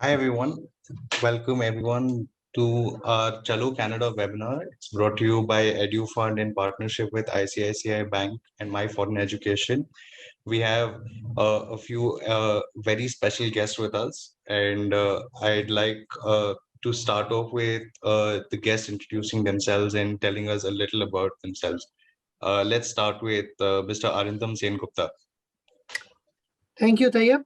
Hi everyone, welcome everyone to our Chalo Canada webinar. It's brought to you by EduFund in partnership with ICICI Bank and My Foreign Education. We have a few very special guests with us, and I'd like to start off with the guests introducing themselves and telling us a little about themselves. Let's start with Mr. Arindam Sen Gupta. Thank you, Tayyab.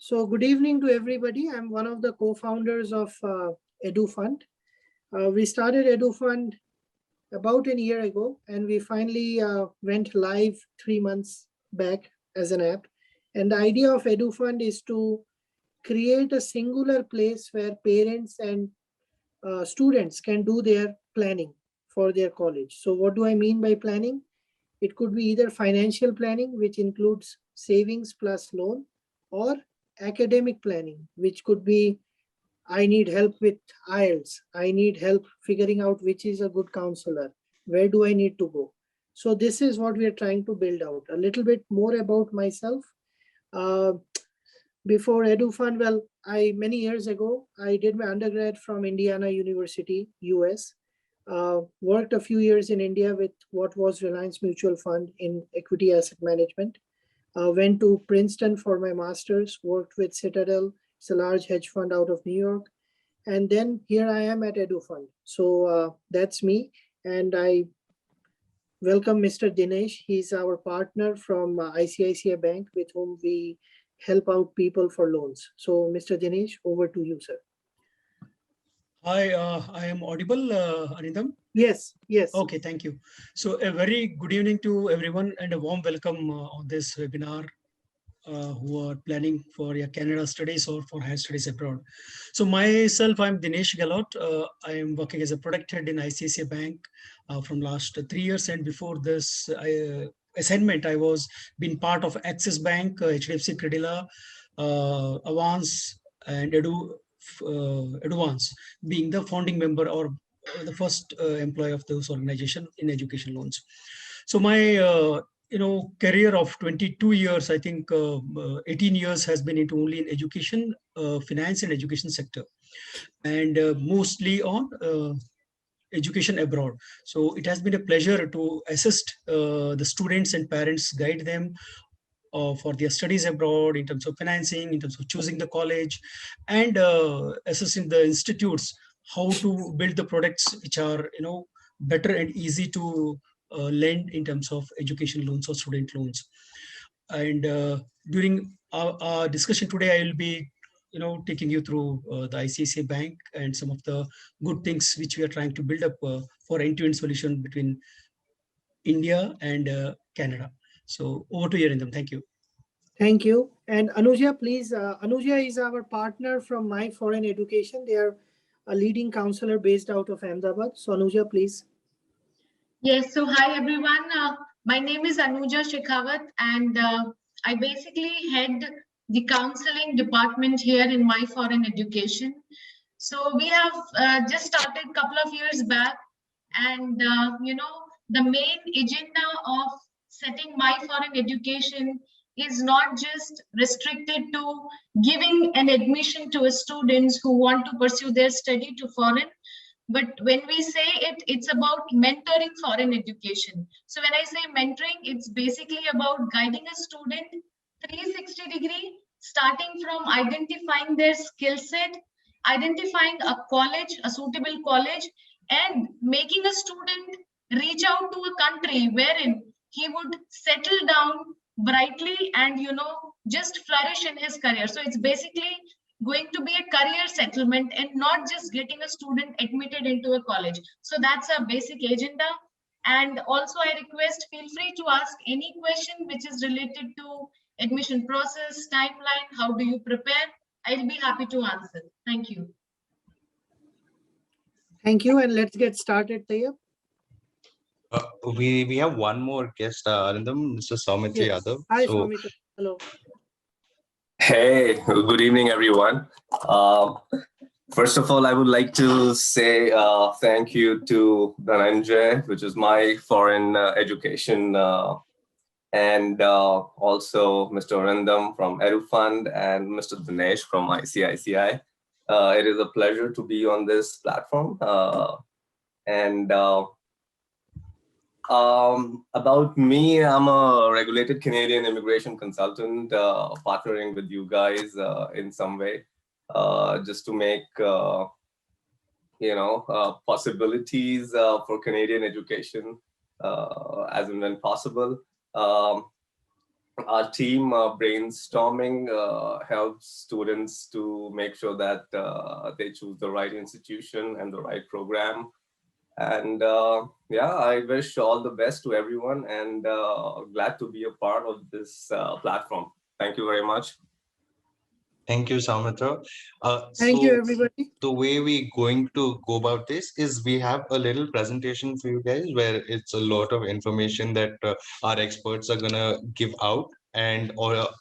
So good evening to everybody. I'm one of the co-founders of EduFund. We started EduFund about a year ago, and we finally went live 3 months back as an app. And the idea of EduFund is to create a singular place where parents and students can do their planning for their college. So what do I mean by planning? It could be either financial planning, which includes savings plus loan, or academic planning, which could be, I need help with IELTS. I need help figuring out which is a good counselor. Where do I need to go? So this is what we are trying to build out. A little bit more about myself. Before EduFund, well, many years ago, I did my undergrad from Indiana University, US. Worked a few years in India with what was Reliance Mutual Fund in equity asset management. Went to Princeton for my master's, worked with Citadel. It's a large hedge fund out of New York. And then here I am at EduFund. So that's me. And I welcome Mr. Dinesh. He's our partner from ICICI Bank, with whom we help out people for loans. So Mr. Dinesh, over to you, sir. Hi, I am audible, Arindam? Yes, yes. Okay, thank you. So a very good evening to everyone and a warm welcome on this webinar who are planning for your Canada studies or for higher studies abroad. So myself, I'm Dinesh Galot. I am working as a product head in ICICI Bank from last 3 years. And before this assignment, I was been part of Axis Bank, HDFC Credila, Avance, and EduFund, being the founding member or the first employee of those organization in education loans. So my career of 22 years, I think 18 years has been into only in education, finance and education sector, and mostly on education abroad. So it has been a pleasure to assist the students and parents, guide them for their studies abroad in terms of financing, in terms of choosing the college, and assessing the institutes how to build the products which are better and easy to lend in terms of education loans or student loans. And during our discussion today, I will be taking you through the ICICI Bank and some of the good things which we are trying to build up for end-to-end solution between India and Canada. So over to you, Arindam. Thank you. Thank you. And Anuja, please. Anuja is our partner from My Foreign Education. They are a leading counselor based out of Ahmedabad. So Anuja, please. Yes. So hi, everyone. My name is Anuja Shekhawat, and I basically head the counseling department here in My Foreign Education. So we have just started a couple of years back, and the main agenda of setting My Foreign Education is not just restricted to giving an admission to students who want to pursue their study to foreign, but when we say it, it's about mentoring foreign education. So when I say mentoring, it's basically about guiding a student 360 degree, starting from identifying their skill set, identifying a college, a suitable college, and making a student reach out to a country wherein he would settle down brightly and just flourish in his career. So it's basically going to be a career settlement and not just getting a student admitted into a college. So that's a basic agenda. And also I request, feel free to ask any question which is related to admission process, timeline, how do you prepare? I'll be happy to answer. Thank you. Thank you. And let's get started, Tayyab. We have one more guest, Arindam, Mr. Soumitra Yadav. Hi, Soumitra. Hello. Hey, good evening, everyone. First of all, I would like to say thank you to Dhananjay, which is my foreign education, and also Mr. Arindam from EduFund and Mr. Dinesh from ICICI It is a pleasure to be on this platform. About me, I'm a regulated Canadian immigration consultant, partnering with you guys in some way, just to make possibilities for Canadian education as and when possible. Our team brainstorming helps students to make sure that they choose the right institution and the right program. And yeah, I wish all the best to everyone, and glad to be a part of this platform. Thank you very much. Thank you, Samitra. Thank you, everybody. The way we're going to go about this is we have a little presentation for you guys where it's a lot of information that our experts are going to give out. And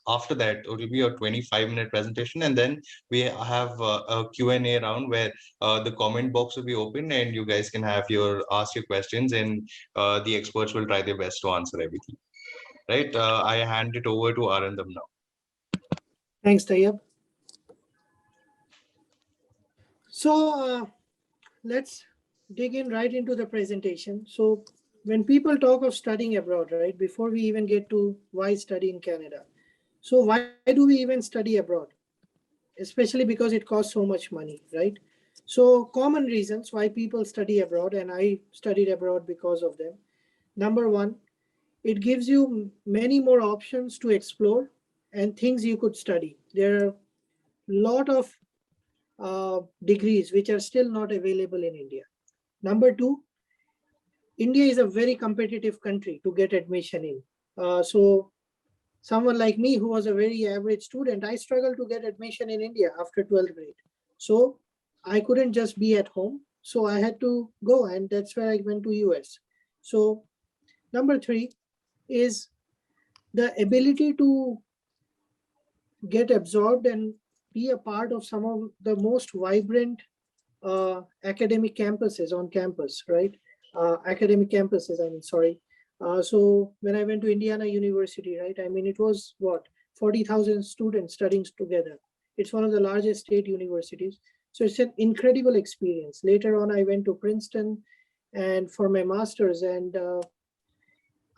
after that, it will be a 25-minute presentation. And then we have a Q&A round where the comment box will be open and you guys can ask your questions, and the experts will try their best to answer everything. Right? I hand it over to Arindam now. Thanks, Tayyab. So let's dig in right into the presentation. So when people talk of studying abroad, right, before we even get to why study in Canada. So why do we even study abroad? Especially because it costs so much money, right? So common reasons why people study abroad, and I studied abroad because of them. Number one, it gives you many more options to explore and things you could study. There are a lot of degrees which are still not available in India. Number two, India is a very competitive country to get admission in. So someone like me who was a very average student, I struggled to get admission in India after 12th grade. So I couldn't just be at home. So I had to go, and that's where I went to US. So number three is the ability to get absorbed and be a part of some of the most vibrant academic campuses on campus, right? Academic campuses, I mean, sorry. So when I went to Indiana University, right, I mean, it was what, 40,000 students studying together. It's one of the largest state universities. So it's an incredible experience. Later on, I went to Princeton and for my master's, and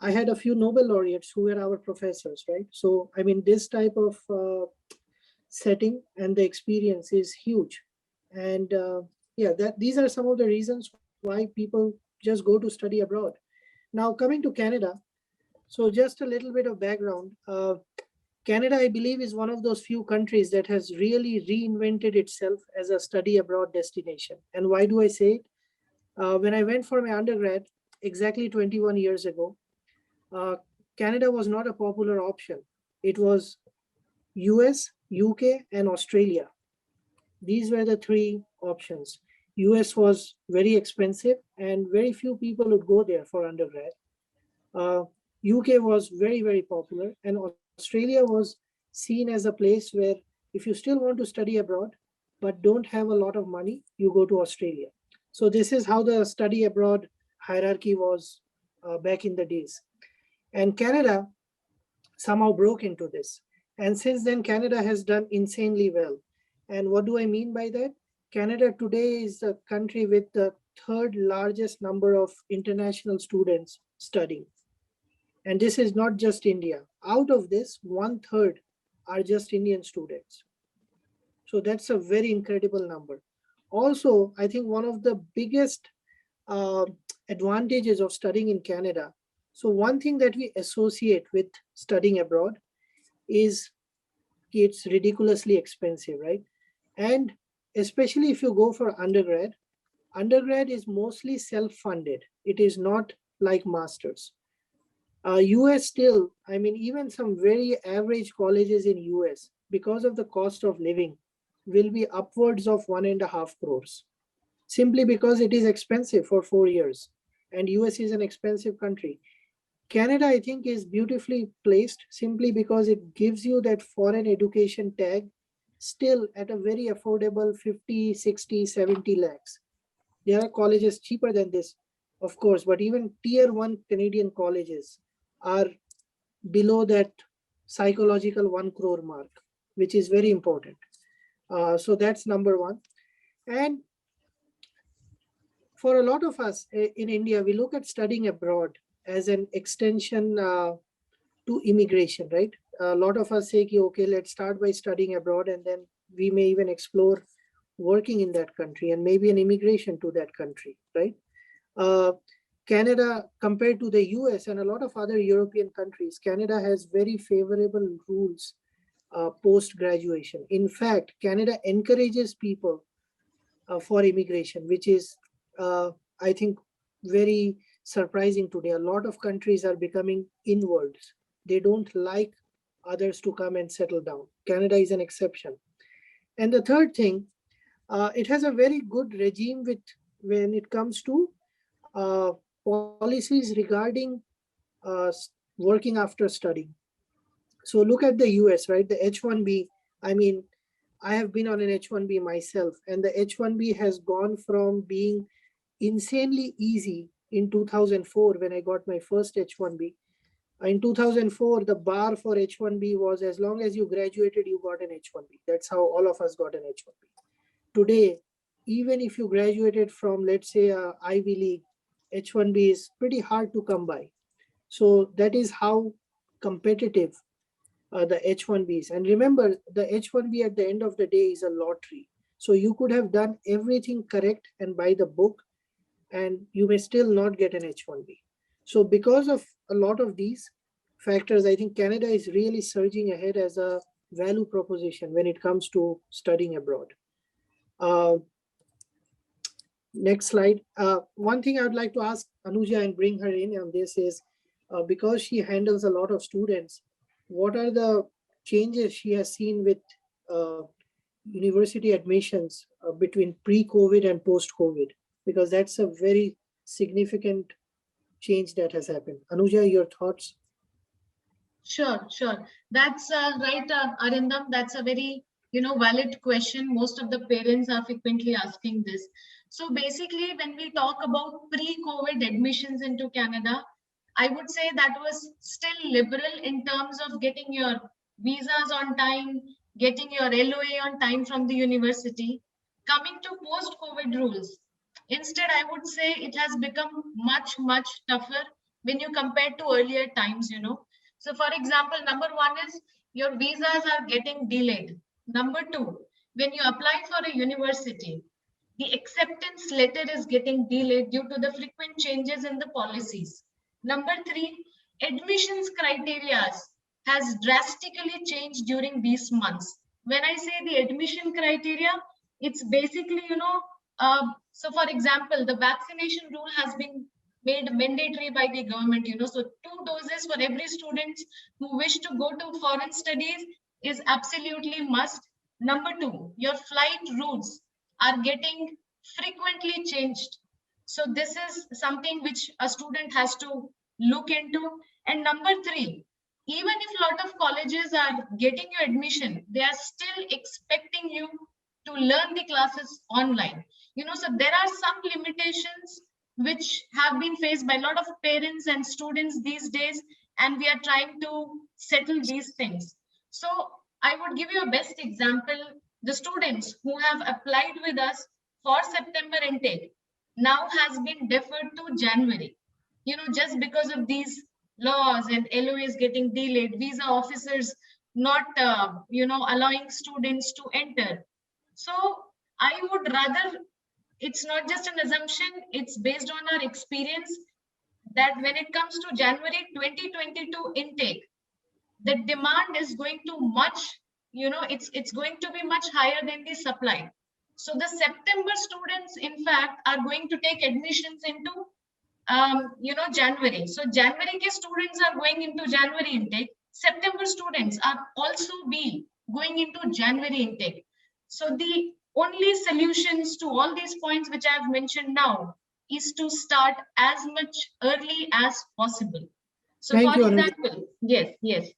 I had a few Nobel laureates who were our professors, right? So, I mean, this type of setting and the experience is huge. And yeah, these are some of the reasons why people just go to study abroad. Now, coming to Canada, so just a little bit of background. Canada, I believe, is one of those few countries that has really reinvented itself as a study abroad destination. And why do I say it? When I went for my undergrad, exactly 21 years ago, Canada was not a popular option. It was US, UK, and Australia. These were the three options. US was very expensive and very few people would go there for undergrad. UK was very, very popular, and Australia was seen as a place where if you still want to study abroad but don't have a lot of money, you go to Australia. So this is how the study abroad hierarchy was back in the days. And Canada somehow broke into this. And since then, Canada has done insanely well. And what do I mean by that? Canada today is a country with the third largest number of international students studying. And this is not just India. Out of this, 1/3 are just Indian students. So that's a very incredible number. Also, I think one of the biggest advantages of studying in Canada. So one thing that we associate with studying abroad is it's ridiculously expensive, right? And especially if you go for undergrad is mostly self-funded. It is not like masters. US still, I mean, even some very average colleges in US, because of the cost of living, will be upwards of 1.5 crores, simply because it is expensive for 4 years. And US is an expensive country. Canada, I think, is beautifully placed simply because it gives you that foreign education tag still at a very affordable 50, 60, 70 lakhs. There are colleges cheaper than this, of course, but even tier 1 Canadian colleges are below that psychological 1 crore mark, which is very important. So that's number one. And for a lot of us in India, we look at studying abroad as an extension to immigration, right? A lot of us say, okay, let's start by studying abroad, and then we may even explore working in that country and maybe an immigration to that country, right? Canada, compared to the US and a lot of other European countries, Canada has very favorable rules post-graduation. In fact, Canada encourages people for immigration, which is, I think, very surprising today. A lot of countries are becoming inwards. They don't like others to come and settle down. Canada is an exception. And the third thing, it has a very good regime when it comes to policies regarding working after studying. So look at the US, right? The H-1B, I mean, I have been on an H-1B myself, and the H-1B has gone from being insanely easy in 2004 when I got my first H-1B. In 2004, the bar for H-1B was as long as you graduated, you got an H-1B. That's how all of us got an H-1B. Today, even if you graduated from, let's say, Ivy League, H-1B is pretty hard to come by. So that is how competitive the H-1Bs. And remember, the H-1B at the end of the day is a lottery. So you could have done everything correct and by the book, and you may still not get an H-1B. So because of a lot of these factors, I think Canada is really surging ahead as a value proposition when it comes to studying abroad. Next slide. One thing I would like to ask Anuja and bring her in on this is, because she handles a lot of students, what are the changes she has seen with university admissions between pre-COVID and post-COVID? Because that's a very significant change that has happened. Anuja, your thoughts? Sure. That's right, Arindam. That's a very, valid question. Most of the parents are frequently asking this. So basically, when we talk about pre-COVID admissions into Canada, I would say that was still liberal in terms of getting your visas on time, getting your LOA on time from the university. Coming to post-COVID rules, instead, I would say it has become much, much tougher when you compare to earlier times, So for example, number one is your visas are getting delayed. Number two, when you apply for a university, the acceptance letter is getting delayed due to the frequent changes in the policies. Number three, admissions criteria has drastically changed during these months. When I say the admission criteria, it's basically, so for example, the vaccination rule has been made mandatory by the government, so 2 doses for every student who wish to go to foreign studies is absolutely must. Number two, your flight routes are getting frequently changed. So this is something which a student has to look into. And number three, even if a lot of colleges are getting you admission, they are still expecting you to learn the classes online. So there are some limitations which have been faced by a lot of parents and students these days, and we are trying to settle these things. So I would give you a best example. The students who have applied with us for September intake now has been deferred to January, just because of these laws and LOAs getting delayed, visa officers not, allowing students to enter. So I would rather, it's not just an assumption, it's based on our experience that when it comes to January 2022 intake, the demand is going to it's going to be much higher than the supply. So the September students, in fact, are going to take admissions into, January. So January ke students are going into January intake. September students are also be going into January intake. So the only solutions to all these points which I have mentioned now is to start as much early as possible. So Thank for you, Anuja. example, yes.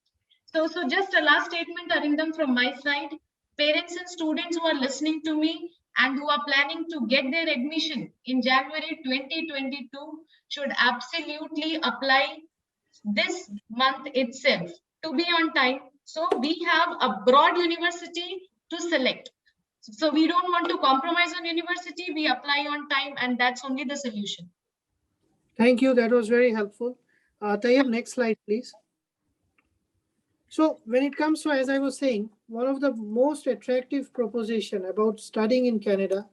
So just a last statement, Arindam, from my side. Parents and students who are listening to me and who are planning to get their admission in January 2022 should absolutely apply this month itself to be on time. So we have a broad university to select. So we don't want to compromise on university. We apply on time, and that's only the solution. Thank you. That was very helpful. Tayyab, next slide, please. So when it comes to, as I was saying, one of the most attractive proposition about studying in Canada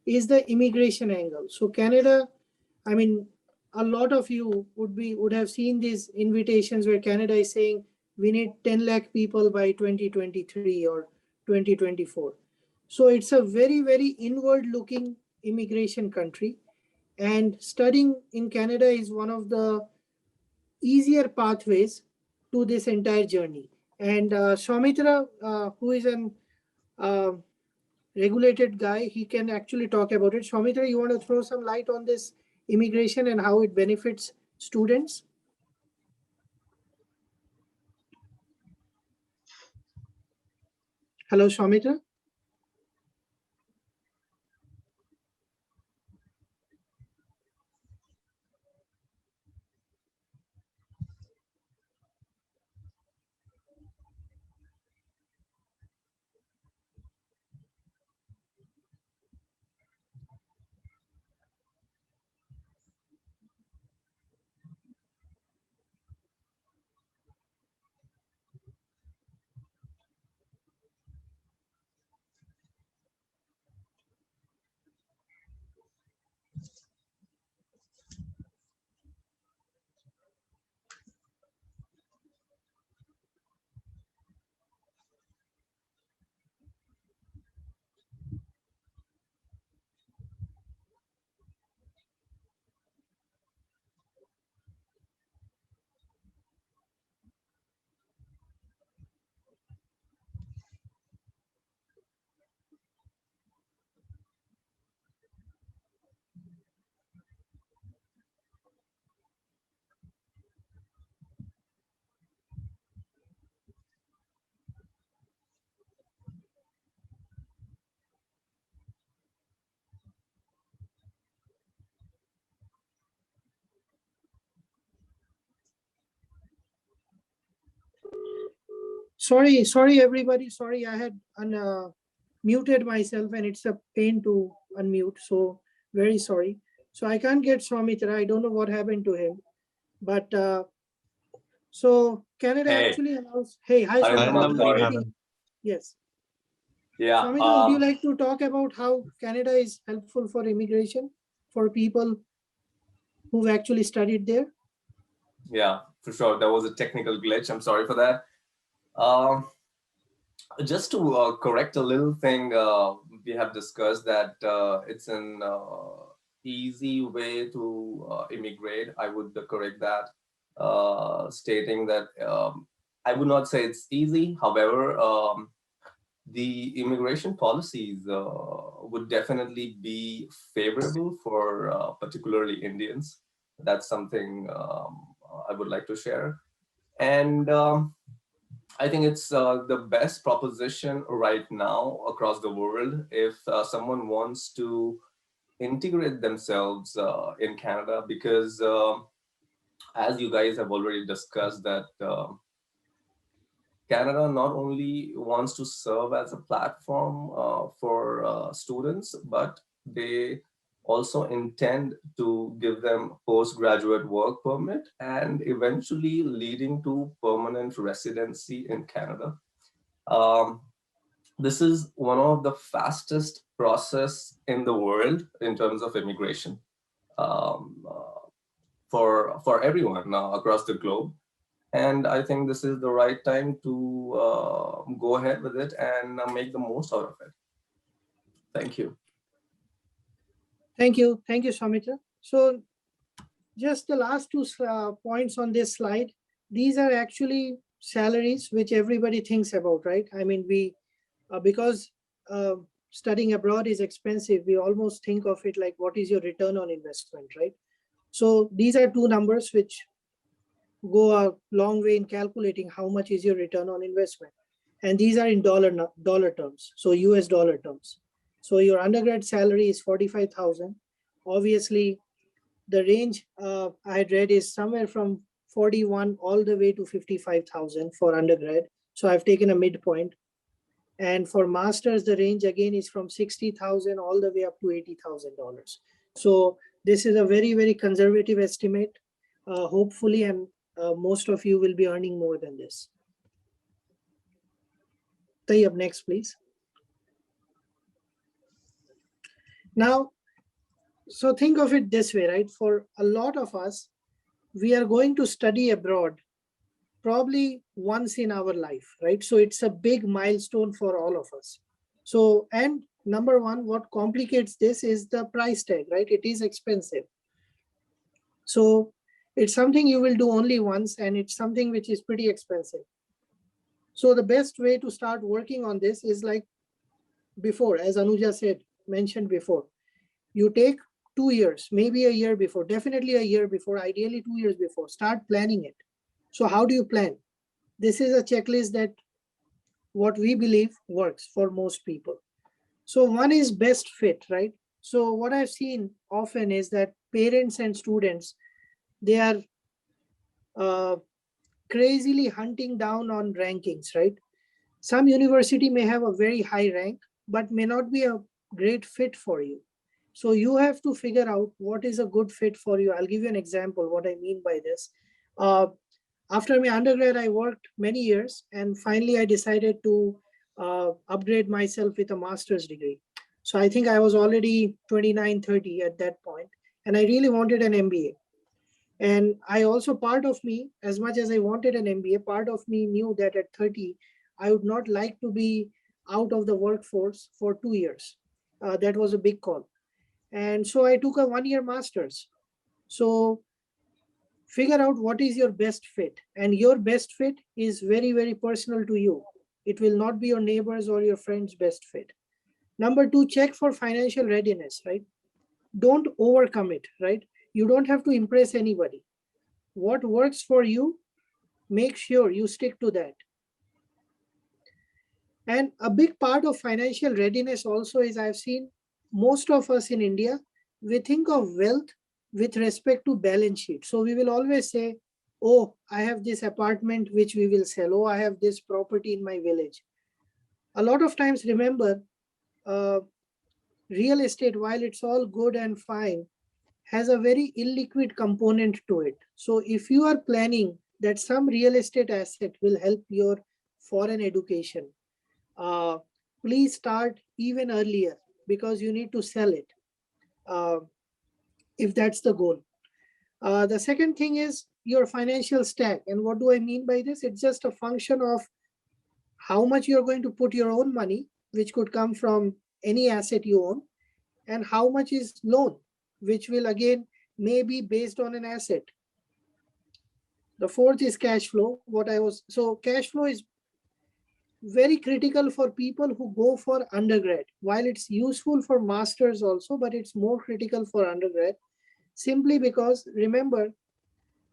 is the immigration angle. So Canada, I mean, a lot of you would have seen these invitations where Canada is saying we need 10 lakh people by 2023 or 2024. So it's a very, very inward looking immigration country. And studying in Canada is one of the easier pathways to this entire journey. And Soumitra, who is an regulated guy, he can actually talk about it. Soumitra, you want to throw some light on this immigration and how it benefits students? Hello, Soumitra. Sorry, everybody. Sorry, I had muted myself and it's a pain to unmute. So very sorry. So I can't get Soumitra. I don't know what happened to him. But so Canada actually allows. Hey, hi, Soumitra. Yes. Yeah. Soumitra, would you like to talk about how Canada is helpful for immigration for people who've actually studied there? Yeah, for sure. There was a technical glitch. I'm sorry for that. Just to correct a little thing, we have discussed that it's an easy way to immigrate. I would correct that, stating that I would not say it's easy. However, the immigration policies would definitely be favorable for particularly Indians. That's something I would like to share. And I think it's the best proposition right now across the world. If someone wants to integrate themselves in Canada, because as you guys have already discussed that Canada not only wants to serve as a platform for students, but they also intend to give them postgraduate work permit and eventually leading to permanent residency in Canada. This is one of the fastest process in the world in terms of immigration for everyone across the globe. And I think this is the right time to go ahead with it and make the most out of it. Thank you. Thank you. Thank you, Soumitra. So just the last two points on this slide. These are actually salaries which everybody thinks about, right? I mean, we, because studying abroad is expensive, we almost think of it like, what is your return on investment, right? So these are two numbers which go a long way in calculating how much is your return on investment. And these are in dollar terms, so US dollar terms. So your undergrad salary is 45,000. Obviously, the range I had read is somewhere from 41 all the way to 55,000 for undergrad. So I've taken a midpoint. And for masters, the range again is from $60,000 all the way up to $80,000. So this is a very, very conservative estimate. Hopefully, and most of you will be earning more than this. Tayyab, next, please. Now, so think of it this way, right? For a lot of us, we are going to study abroad probably once in our life, right? So it's a big milestone for all of us. So, and number one, what complicates this is the price tag, right? It is expensive. So it's something you will do only once, and it's something which is pretty expensive. So the best way to start working on this is like before, as Anuja said, mentioned before, you take 2 years, maybe a year before, definitely a year before, ideally 2 years before, start planning it. So how do you plan? This is a checklist that what we believe works for most people. So one is best fit, right? So what I've seen often is that parents and students, they are crazily hunting down on rankings, right? Some university may have a very high rank, but may not be a great fit for you. So you have to figure out what is a good fit for you. I'll give you an example, what I mean by this. After my undergrad, I worked many years, and finally I decided to upgrade myself with a master's degree. So I think I was already 29, 30 at that point, and I really wanted an MBA. And I also, part of me, as much as I wanted an MBA, part of me knew that at 30, I would not like to be out of the workforce for 2 years. That was a big call. And so I took a 1-year master's. So figure out what is your best fit, and your best fit is very, very personal to you. It will not be your neighbors or your friends' best fit. Number 2, check for financial readiness, right? Don't overcommit, right? You don't have to impress anybody. What works for you, make sure you stick to that. And a big part of financial readiness also is, I've seen most of us in India, we think of wealth with respect to balance sheet. So we will always say, oh, I have this apartment which we will sell. Oh, I have this property in my village. A lot of times, remember, real estate, while it's all good and fine, has a very illiquid component to it. So if you are planning that some real estate asset will help your foreign education, please start even earlier, because you need to sell it if that's the goal. The second thing is your financial stack. And what do I mean by this? It's just a function of how much you're going to put your own money, which could come from any asset you own, and how much is loan, which will again may be based on an asset. The fourth is cash flow. So cash flow is very critical for people who go for undergrad, while it's useful for masters also, but it's more critical for undergrad, simply because, remember,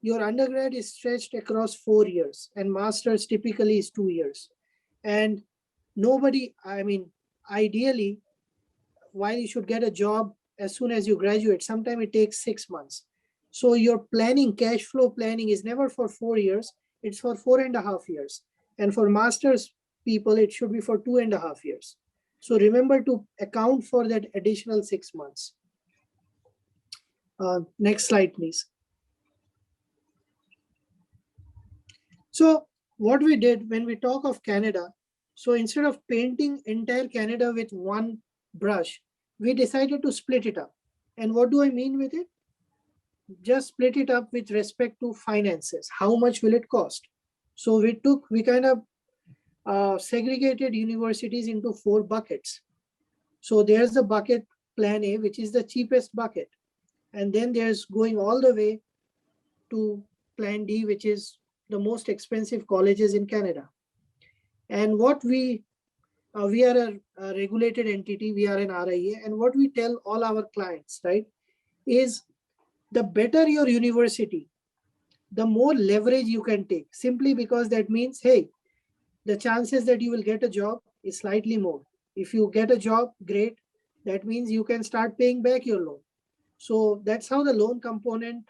your undergrad is stretched across 4 years and masters typically is 2 years. And nobody, I mean, ideally, while you should get a job as soon as you graduate, sometimes it takes 6 months. So your planning, cash flow planning, is never for 4 years, it's for 4.5 years. And for masters people, it should be for 2.5 years. So remember to account for that additional 6 months. Next slide, please. So what we did when we talk of Canada, so instead of painting entire Canada with one brush, we decided to split it up. And what do I mean with it? Just split it up with respect to finances. How much will it cost? So we kind of segregated universities into 4 buckets. So there's the bucket plan A, which is the cheapest bucket. And then there's going all the way to plan D, which is the most expensive colleges in Canada. And what we are a regulated entity, we are an RIA, and what we tell all our clients, right, is the better your university, the more leverage you can take, simply because that means, hey, the chances that you will get a job is slightly more. If you get a job, great. That means you can start paying back your loan. So that's how the loan component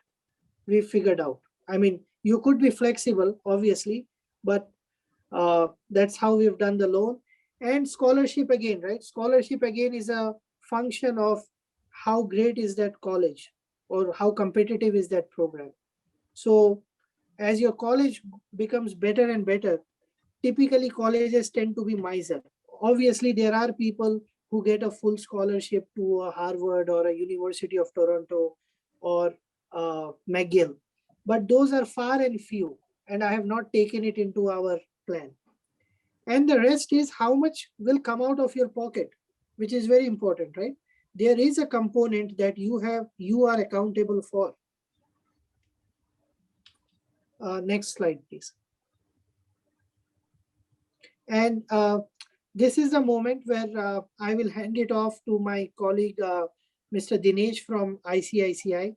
we figured out. I mean, you could be flexible, obviously, but that's how we've done the loan. And scholarship again, right? Scholarship again is a function of how great is that college or how competitive is that program. So as your college becomes better and better, typically colleges tend to be miser. Obviously, there are people who get a full scholarship to a Harvard or a University of Toronto or McGill, but those are far and few, and I have not taken it into our plan. And the rest is how much will come out of your pocket, which is very important, right? There is a component that you are accountable for. Next slide, please. And this is the moment where I will hand it off to my colleague, Mr. Dinesh from ICICI.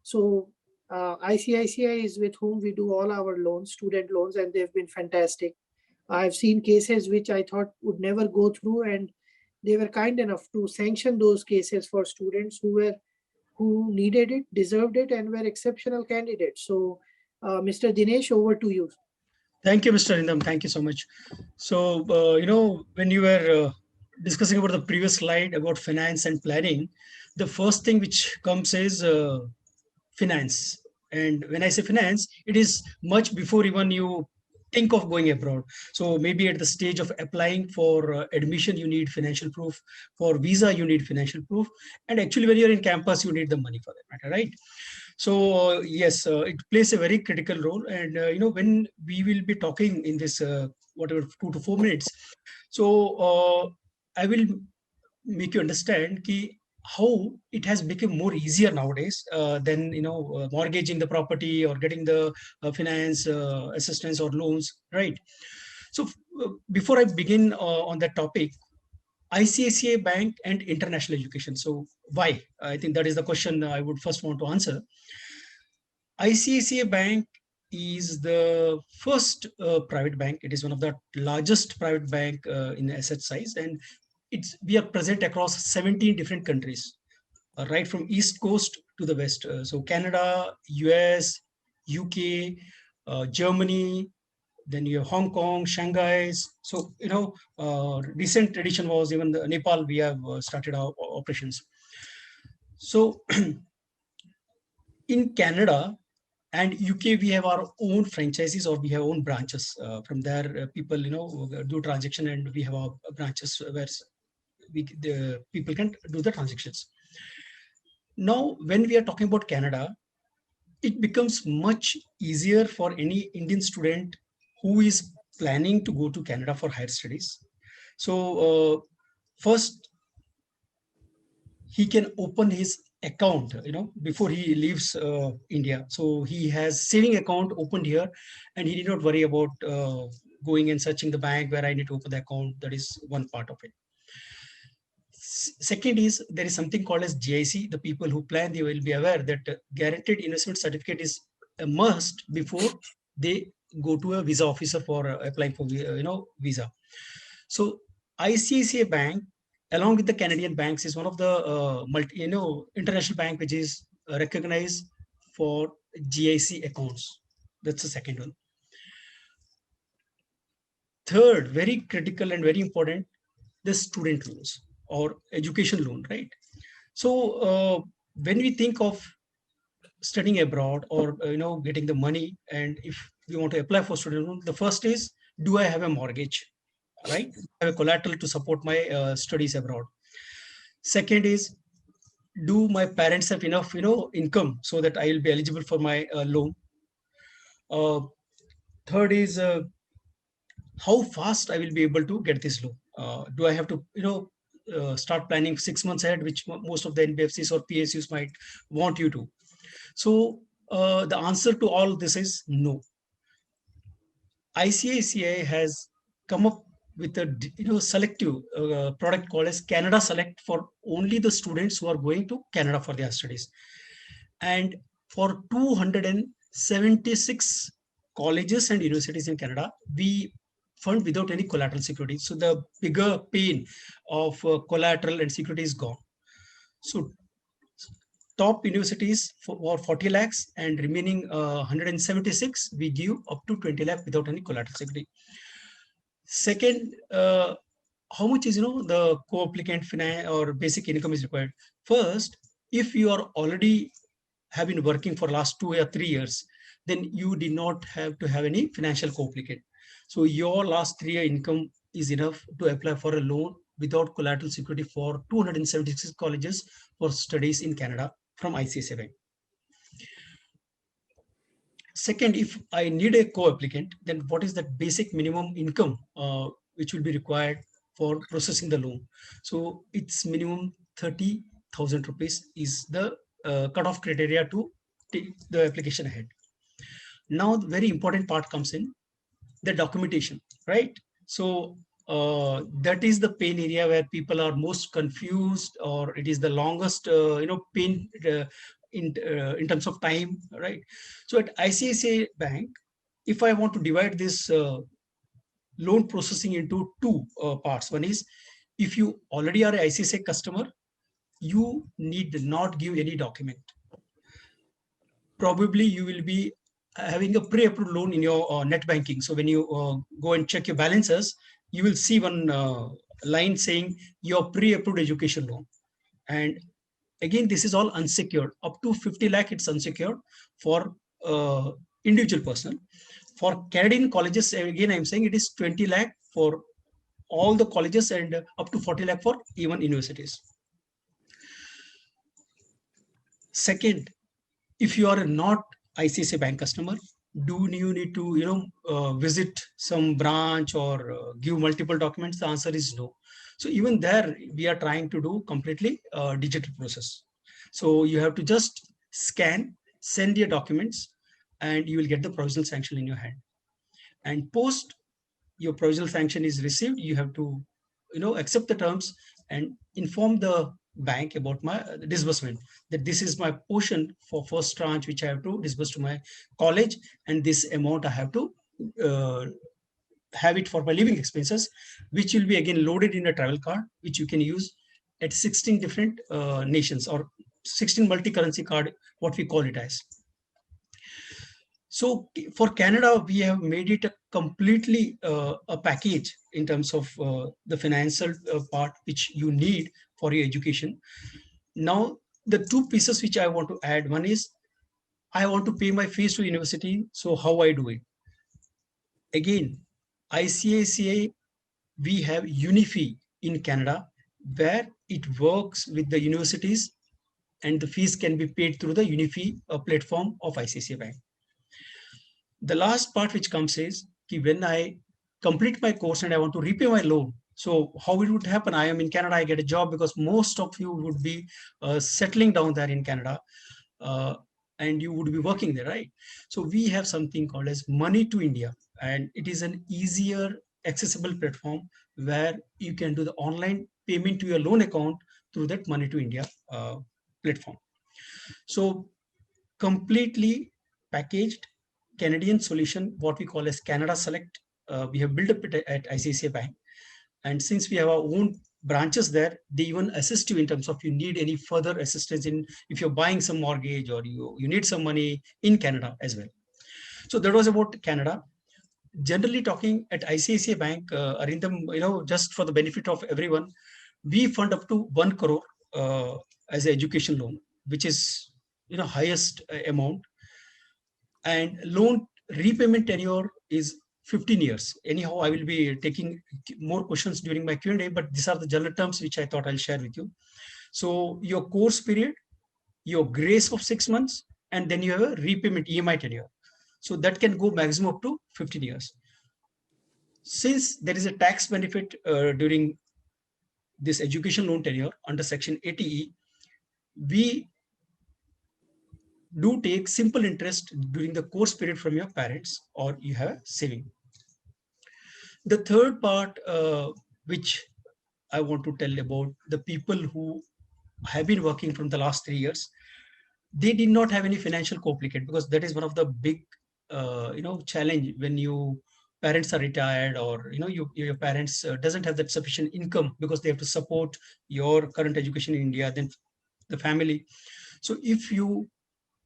So ICICI is with whom we do all our loans, student loans, and they've been fantastic. I've seen cases which I thought would never go through, and they were kind enough to sanction those cases for students who needed it, deserved it, and were exceptional candidates. So Mr. Dinesh, over to you. Thank you, Mr. Indam. Thank you so much. So, when you were discussing about the previous slide about finance and planning, the first thing which comes is finance. And when I say finance, it is much before even you think of going abroad. So maybe at the stage of applying for admission, you need financial proof. For visa, you need financial proof. And actually, when you're in campus, you need the money for that matter, right? So yes, it plays a very critical role. And when we will be talking in this whatever 2 to 4 minutes, so I will make you understand how it has become more easier nowadays than mortgaging the property or getting the finance assistance or loans, right? So before I begin on that topic, ICICI Bank and international education. So why? I think that is the question I would first want to answer. ICICI Bank is the first private bank. It is one of the largest private bank in asset size, and we are present across 17 different countries, right from East Coast to the West. So Canada, US, UK, Germany, then you have Hong Kong, Shanghai. So, recent edition was even Nepal, we have started our operations. So in Canada and UK, we have our own franchises or we have own branches. From there, people, do transaction, and we have our branches where the people can do the transactions. Now, when we are talking about Canada, it becomes much easier for any Indian student who is planning to go to Canada for higher studies. So first, he can open his account, before he leaves India. So he has saving account opened here, and he need not worry about going and searching the bank where I need to open the account. That is one part of it. Second is there is something called as GIC. The people who plan, they will be aware that guaranteed investment certificate is a must before they go to a visa officer for applying for visa. So ICICI Bank, along with the Canadian banks, is one of the international bank which is recognized for GIC accounts. That's the second one. Third, very critical and very important, the student loans or education loan, right? So when we think of studying abroad or getting the money, and if we want to apply for student loan, the first is, do I have a mortgage, right? I have a collateral to support my studies abroad. Second is, do my parents have enough income so that I will be eligible for my loan? Third is, how fast I will be able to get this loan? Do I have to start planning 6 months ahead, which most of the NBFCs or PSUs might want you to? So the answer to all this is no. ICICI has come up with a selective product called as Canada Select for only the students who are going to Canada for their studies. And for 276 colleges and universities in Canada, we fund without any collateral security. So the bigger pain of collateral and security is gone. So top universities for 40 lakhs and remaining 176, we give up to 20 lakh without any collateral security. Second, how much is, the co-applicant finance or basic income is required? First, if you are already have been working for last 2 or 3 years, then you did not have to have any financial co-applicant. So your last 3-year income is enough to apply for a loan without collateral security for 276 colleges for studies in Canada from ICICI Bank. Second, if I need a co-applicant, then what is that basic minimum income which will be required for processing the loan? So it's minimum 30,000 rupees is the cutoff criteria to take the application ahead. Now, the very important part comes in, the documentation, right? So that is the pain area where people are most confused, or it is the longest, pain in terms of time, right? So at ICICI Bank, if I want to divide this loan processing into two parts, one is if you already are an ICICI customer, you need not give any document. Probably you will be having a pre-approved loan in your net banking. So when you go and check your balances, you will see one line saying your pre-approved education loan. And again, this is all unsecured. Up to 50 lakh, it's unsecured for individual person. For Canadian colleges, again, I'm saying it is 20 lakh for all the colleges and up to 40 lakh for even universities. Second, if you are not ICICI Bank customer, do you need to visit some branch or give multiple documents? The answer is no. So even there, we are trying to do completely digital process. So you have to just scan, send your documents, and you will get the provisional sanction in your hand. And post your provisional sanction is received, you have to accept the terms and inform the bank about my disbursement, that this is my portion for first tranche which I have to disburse to my college, and this amount I have to have it for my living expenses, which will be again loaded in a travel card, which you can use at 16 different nations, or 16 multi-currency card, what we call it as. So for Canada, we have made it a completely a package in terms of the financial part which you need for your education. Now, the two pieces which I want to add, one is I want to pay my fees to university. So how I do it? Again, ICICI, we have UniFee in Canada, where it works with the universities and the fees can be paid through the UniFee platform of ICICI Bank. The last part which comes is when I complete my course and I want to repay my loan. So how it would happen? I am in Canada, I get a job, because most of you would be settling down there in Canada and you would be working there, right? So we have something called as Money to India, and it is an easier accessible platform where you can do the online payment to your loan account through that Money to India platform. So completely packaged Canadian solution, what we call as Canada Select, we have built up it at ICICI Bank. And since we have our own branches there, they even assist you in terms of you need any further assistance in if you're buying some mortgage or you need some money in Canada as well. So that was about Canada. Generally talking, at ICICI Bank, Arindam, just for the benefit of everyone, we fund up to 1 crore as an education loan, which is highest amount. And loan repayment tenure is 15 years. Anyhow, I will be taking more questions during my Q&A, but these are the general terms which I thought I'll share with you. So your course period, your grace of 6 months, and then you have a repayment EMI tenure. So that can go maximum up to 15 years. Since there is a tax benefit during this education loan tenure under Section 80E, we do take simple interest during the course period from your parents, or you have saving. The third part, which I want to tell about, the people who have been working from the last 3 years, they did not have any financial co-applicant, because that is one of the big, challenge when you parents are retired, or your parents doesn't have that sufficient income because they have to support your current education in India, then the family. So if you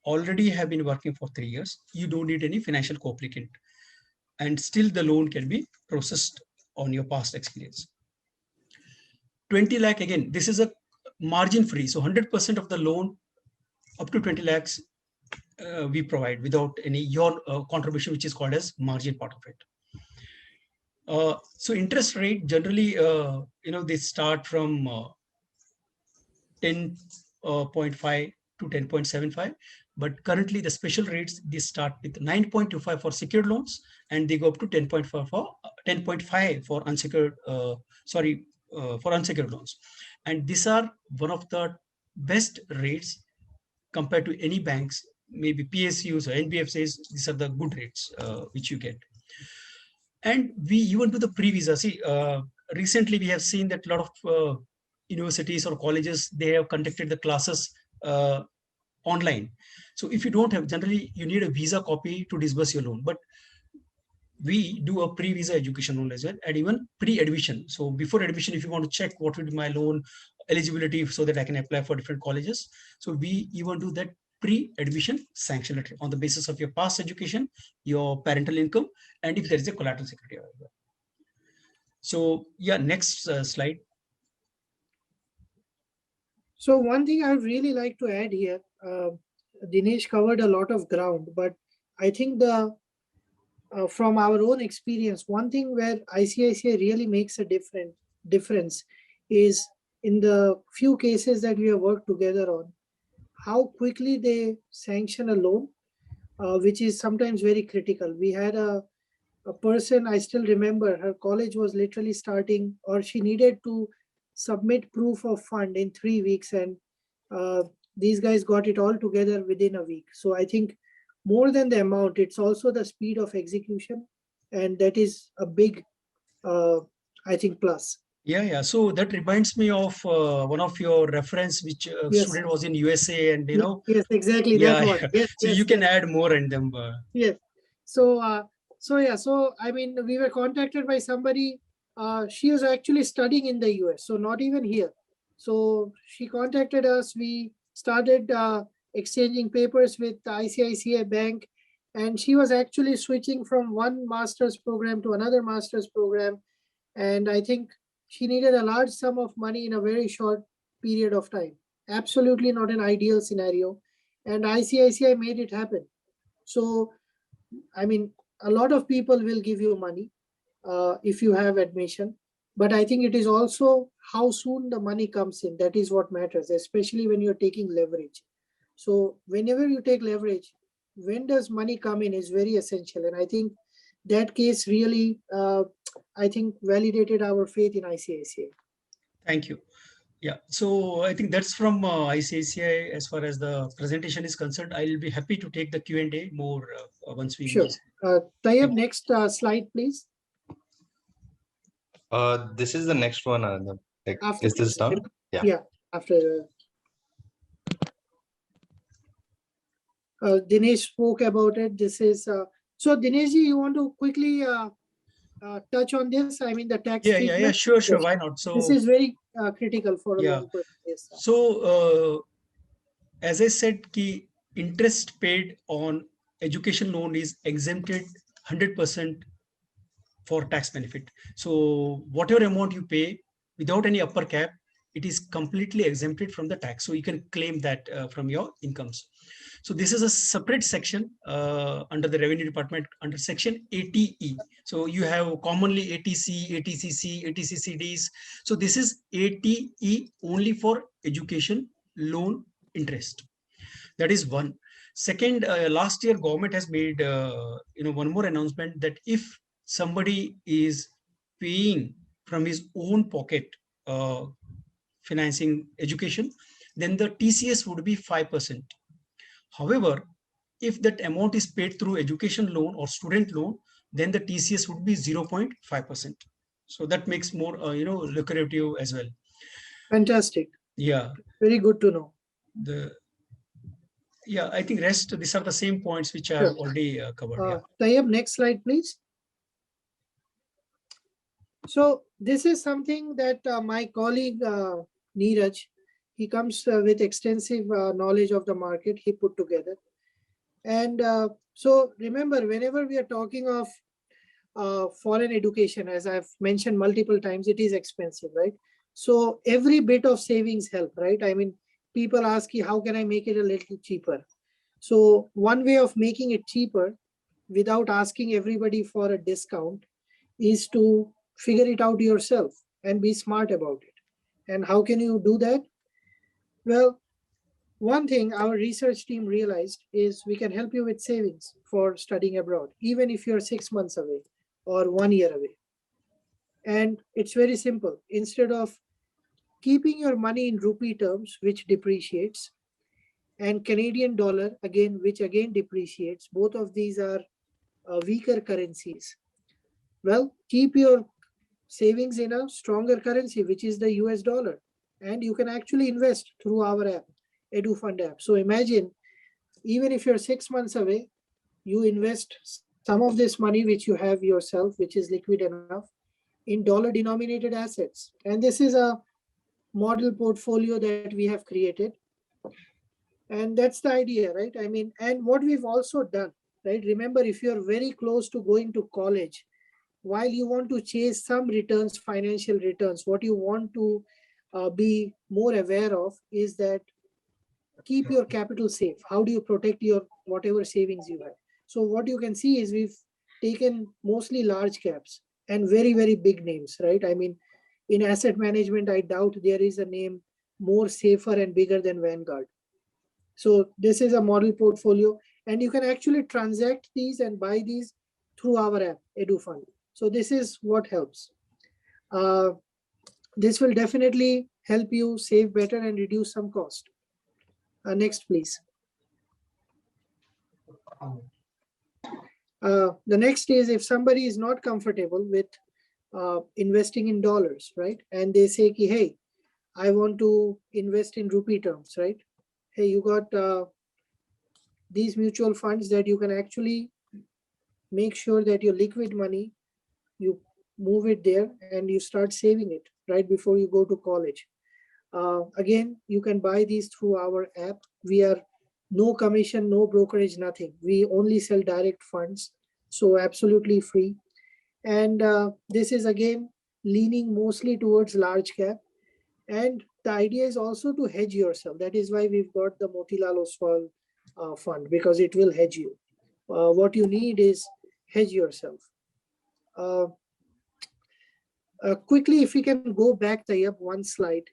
already have been working for 3 years, you don't need any financial co-applicant, and still the loan can be processed on your past experience. 20 lakh, again, this is a margin free. So 100% of the loan up to 20 lakhs we provide without any your contribution, which is called as margin part of it. So interest rate generally, they start from 10.5 to 10.75, but currently the special rates, they start with 9.25 for secured loans, and they go up to 10.5 for unsecured, for unsecured loans. And these are one of the best rates compared to any banks, maybe PSUs or NBFCs. These are the good rates which you get. And we even do the pre-visa. See, recently we have seen that a lot of universities or colleges, they have conducted the classes online. So if you don't have, generally you need a visa copy to disburse your loan. But we do a pre-visa education loan as well, and even pre-admission. So before admission, if you want to check what would be my loan eligibility so that I can apply for different colleges. So we even do that pre-admission sanction letter on the basis of your past education, your parental income, and if there is a collateral security. So yeah, next slide. So one thing I would really like to add here, Dinesh covered a lot of ground, but I think from our own experience, one thing where ICICI really makes a difference is in the few cases that we have worked together on, how quickly they sanction a loan, which is sometimes very critical. We had a person, I still remember, her college was literally starting, or she needed to submit proof of fund in 3 weeks, and these guys got it all together within a week. So I think more than the amount, it's also the speed of execution, and that is a big, I think, plus. Yeah. So that reminds me of one of your reference, which Yes. student was in USA, and Yes, exactly. Yeah, that one. Yes, so yes, you can yes. add more in them. Yes. So I mean, we were contacted by somebody. She was actually studying in the US, so not even here. So she contacted us. We started exchanging papers with the ICICI Bank, and she was actually switching from one master's program to another master's program. And I think she needed a large sum of money in a very short period of time. Absolutely not an ideal scenario. And ICICI made it happen. So, I mean, a lot of people will give you money if you have admission. But I think it is also how soon the money comes in. That is what matters, especially when you're taking leverage. So whenever you take leverage, when does money come in is very essential. And I think that case really, I think, validated our faith in ICICI. Thank you. Yeah, so I think that's from ICICI as far as the presentation is concerned. I'll be happy to take the Q&A more once we Sure. Tayyab, next slide, please. This is the next one. After is this done? Yeah, after. Dinesh spoke about it. This is, so Dineshji, you want to quickly touch on this? I mean, the tax treatment? Yeah, sure, Yes. why not? So this is very critical for a loan person. Yes, so as I said, key interest paid on education loan is exempted 100% for tax benefit. So whatever amount you pay without any upper cap, it is completely exempted from the tax. So you can claim that from your incomes. So this is a separate section under the Revenue Department under section 80E. So you have commonly ATC, ATCC, ATCCDs. So this is 80E only for education loan interest. That is one. Second, last year government has made one more announcement that if somebody is paying from his own pocket financing education, then the TCS would be 5%. However, if that amount is paid through education loan or student loan, then the TCS would be 0.5%. So that makes more lucrative as well. fantastic. Yeah, Very good to know. I think rest, these are the same points which I have already covered. Tayyab, next slide, please. So this is something that my colleague Neeraj, he comes with extensive knowledge of the market he put together. And so remember, whenever we are talking of foreign education, as I've mentioned multiple times, it is expensive, right? So every bit of savings help, right? I mean, people ask you, how can I make it a little cheaper? So one way of making it cheaper without asking everybody for a discount is to figure it out yourself and be smart about it. And how can you do that? Well, one thing our research team realized is we can help you with savings for studying abroad, even if you're 6 months away or 1 year away. And it's very simple. Instead of keeping your money in rupee terms, which depreciates, and Canadian dollar, again, which again depreciates, both of these are weaker currencies. Well, keep your savings in a stronger currency, which is the US dollar. And you can actually invest through our app, EduFund app. So imagine, even if you're 6 months away, you invest some of this money which you have yourself, which is liquid enough, in dollar denominated assets. And this is a model portfolio that we have created. And that's the idea, right? I mean, and what we've also done, right? Remember, if you're very close to going to college, while you want to chase some returns, financial returns, what you want to be more aware of is that keep your capital safe. How do you protect your whatever savings you have? So what you can see is we've taken mostly large caps and very, very big names, right? I mean, in asset management, I doubt there is a name more safer and bigger than Vanguard. So this is a model portfolio, and you can actually transact these and buy these through our app, EduFund. So this is what helps. This will definitely help you save better and reduce some cost. Next, please. The next is if somebody is not comfortable with investing in dollars, right? And they say, hey, I want to invest in rupee terms, right? Hey, you got these mutual funds that you can actually make sure that your liquid money, you move it there and you start saving it right before you go to college. Again, you can buy these through our app. We are no commission, no brokerage, nothing. We only sell direct funds, so absolutely free. And this is again leaning mostly towards large cap. And the idea is also to hedge yourself. That is why we've got the Motilal Oswal fund, because it will hedge you. What you need is hedge yourself. Quickly, if we can go back, Tayyab, one slide.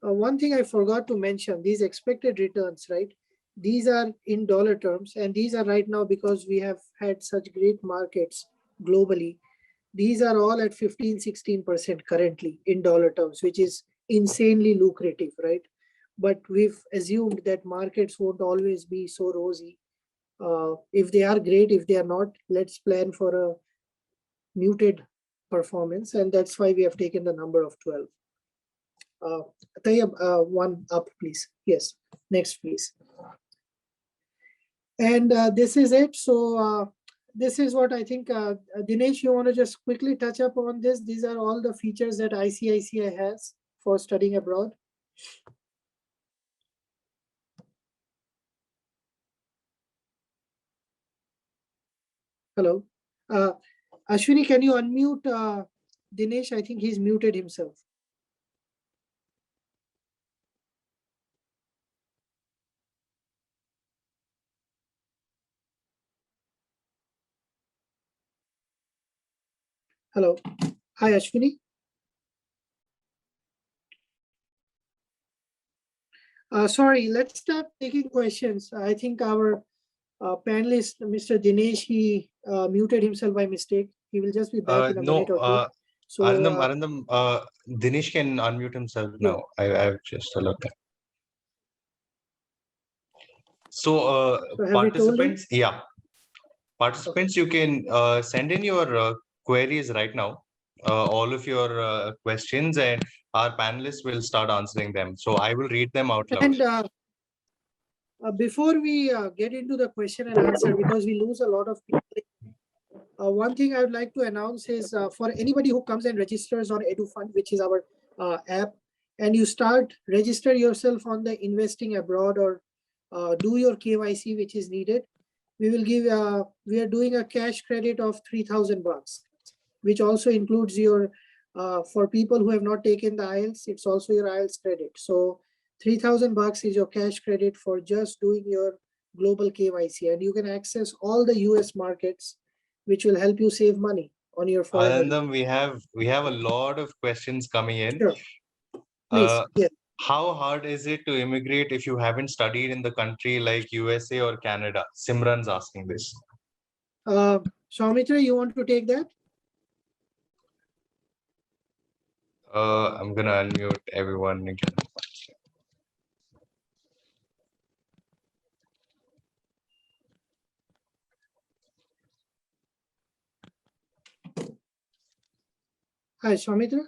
One thing I forgot to mention, these expected returns, right? These are in dollar terms, and these are right now because we have had such great markets globally. These are all at 15-16% currently in dollar terms, which is insanely lucrative, right? But we've assumed that markets won't always be so rosy. If they are great, if they are not, let's plan for a muted performance, and that's why we have taken the number of 12. Tayyab, one up, please. Yes, next, please. And this is it. So this is what I think. Dinesh, you want to just quickly touch up on this? These are all the features that ICICI has for studying abroad. Hello. Ashwini, can you unmute Dinesh? I think he's muted himself. Hello. Hi, Ashwini. Sorry, let's start taking questions. I think our panelist, Mr. Dinesh, he muted himself by mistake. He will just be back in a minute or two. So, Arindam, Dinesh can unmute himself now. I've just allowed that. So, participants, participants, you can send in your queries right now, all of your questions, and our panelists will start answering them. So I will read them out loud. And before we get into the question and answer, because we lose a lot of people, one thing I would like to announce is for anybody who comes and registers on EduFund, which is our app, and you register yourself on the investing abroad or do your KYC, which is needed, we will give, we are doing a cash credit of $3,000, which also includes your For people who have not taken the IELTS, it's also your IELTS credit. So $3,000 is your cash credit for just doing your global KYC, and you can access all the US markets, which will help you save money on your foreign. Anandam, we have a lot of questions coming in. Sure. Please. Yes. How hard is it to immigrate if you haven't studied in the country like USA or Canada? Simran's asking this. Soumitra, you want to take that? I'm gonna unmute everyone again. Hi, Soumitra.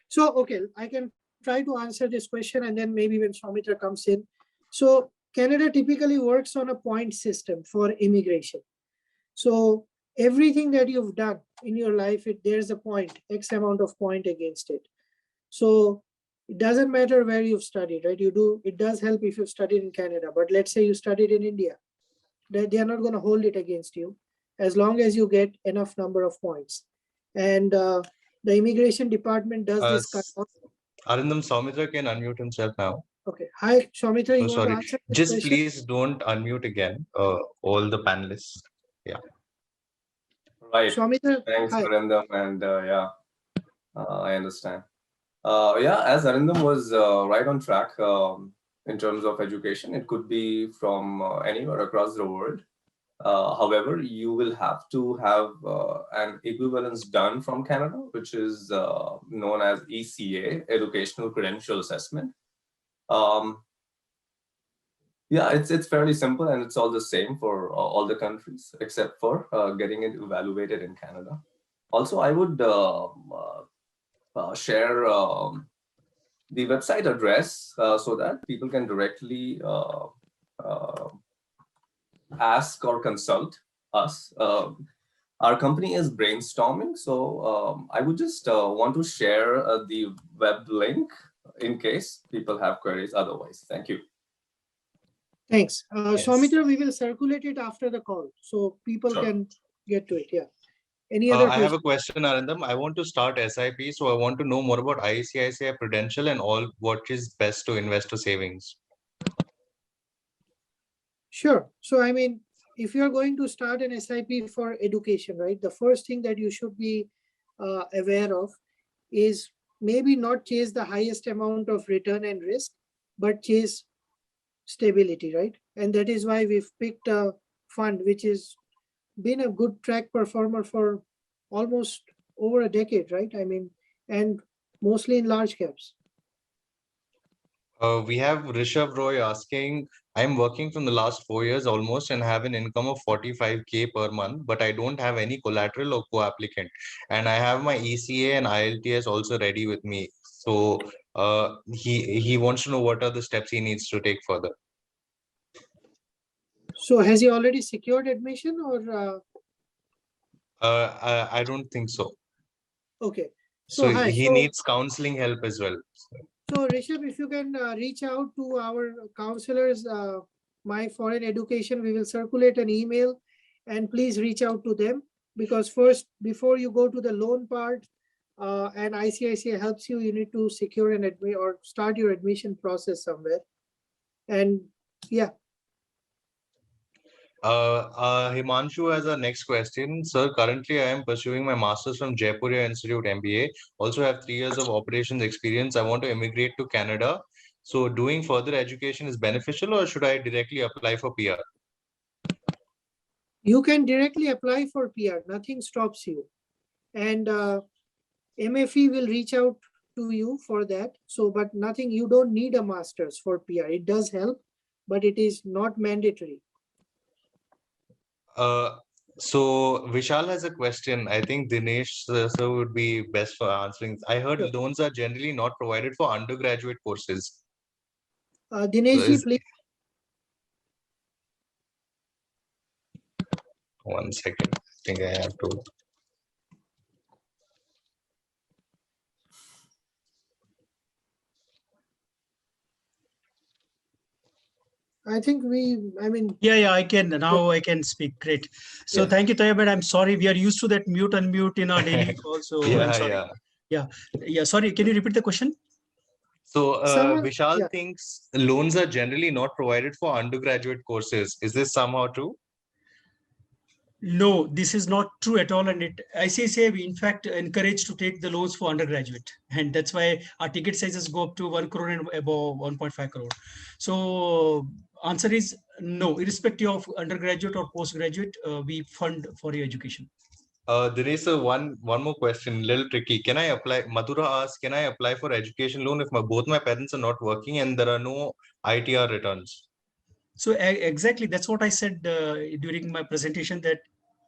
So, okay, I can try to answer this question, and then maybe when Soumitra comes in. So Canada typically works on a point system for immigration. So everything that you've done in your life, there's a point, X amount of point against it. So it doesn't matter where you've studied, right? It does help if you've studied in Canada, but let's say you studied in India. They are not going to hold it against you as long as you get enough number of points. And the immigration department does this cut-off. Arindam, Soumitra can unmute himself now. Okay. Hi, Soumitra, you want sorry. to answer this Just question? please don't unmute again, all the panelists. Yeah. Right. Soumitra, Thanks, hi. Arindam. And I understand. Yeah, as Arindam was right on track in terms of education, it could be from anywhere across the world. However, you will have to have an equivalence done from Canada, which is known as ECA, Educational Credential Assessment. Yeah, it's fairly simple, and it's all the same for all the countries except for getting it evaluated in Canada. Also, I would share the website address so that people can directly ask or consult us. Our company is brainstorming, so I would just want to share the web link in case people have queries otherwise. Thank you. Thanks. Yes. Soumitra, we will circulate it after the call so people Sure. can get to it. Yeah. Any other I have a question? question, Arindam. I want to start SIP, so I want to know more about ICICI Credential and all what is best to investor savings. Sure. So, I mean, if you're going to start an SIP for education, right, the first thing that you should be aware of is maybe not chase the highest amount of return and risk, but chase stability, right? And that is why we've picked a fund which has been a good track performer for almost over a decade, right? I mean, and mostly in large caps. We have Rishabh Roy asking, I'm working from the last 4 years almost and have an income of 45K per month, but I don't have any collateral or co-applicant. And I have my ECA and IELTS also ready with me. So he wants to know what are the steps he needs to take further. So has he already secured admission or? I don't think so. Okay. So hi. he needs counseling help as well. So Rishabh, if you can reach out to our counselors, My Foreign Education, we will circulate an email and please reach out to them, because first, before you go to the loan part and ICICI helps you, you need to secure an admit or start your admission process somewhere. And yeah. Himanshu has our next question. Sir, currently I am pursuing my master's from Jaipur Institute MBA. Also have 3 years of operations experience. I want to immigrate to Canada. So doing further education is beneficial, or should I directly apply for PR? You can directly apply for PR. Nothing stops you. And MFE will reach out to you for that. So, but nothing, you don't need a master's for PR. It does help, but it is not mandatory. So Vishal has a question. I think Dinesh sir would be best for answering. I heard Sure. loans are generally not provided for undergraduate courses. Dinesh, please. One second. I think I have to. I think Yeah, I can. Now I can speak. Great. So Yeah. thank you, Tayyab. I'm sorry. We are used to that mute, unmute in our daily call. So I'm Yeah, sorry. yeah. Yeah. Sorry. Can you repeat the question? So Someone, Vishal yeah. thinks loans are generally not provided for undergraduate courses. Is this somehow true? No, this is not true at all. And ICICI, we in fact encourage to take the loans for undergraduate. And that's why our ticket sizes go up to 1 crore and above 1.5 crore. So answer is no, irrespective of undergraduate or postgraduate, we fund for your education. Dinesh, one more question, little tricky. Can I apply? Madhura asks, can I apply for education loan if both my parents are not working and there are no ITR returns? So exactly, that's what I said during my presentation, that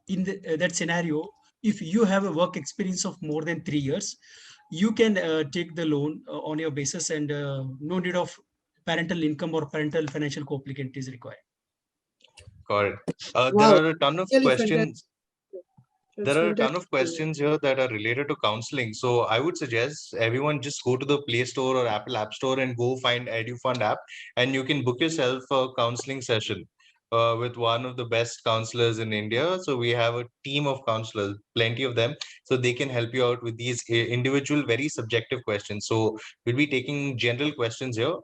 in that scenario, if you have a work experience of more than 3 years, you can take the loan on your basis, and no need of parental income or parental financial co-applicant is required. Got it. There Wow, are a ton of really questions. That's There are a ton fantastic. of questions here that are related to counseling. So I would suggest everyone just go to the Play Store or Apple App Store and go find EduFund app, and you can book yourself a counseling session with one of the best counselors in India. So we have a team of counselors, plenty of them, so they can help you out with these individual, very subjective questions. So we'll be taking general questions here,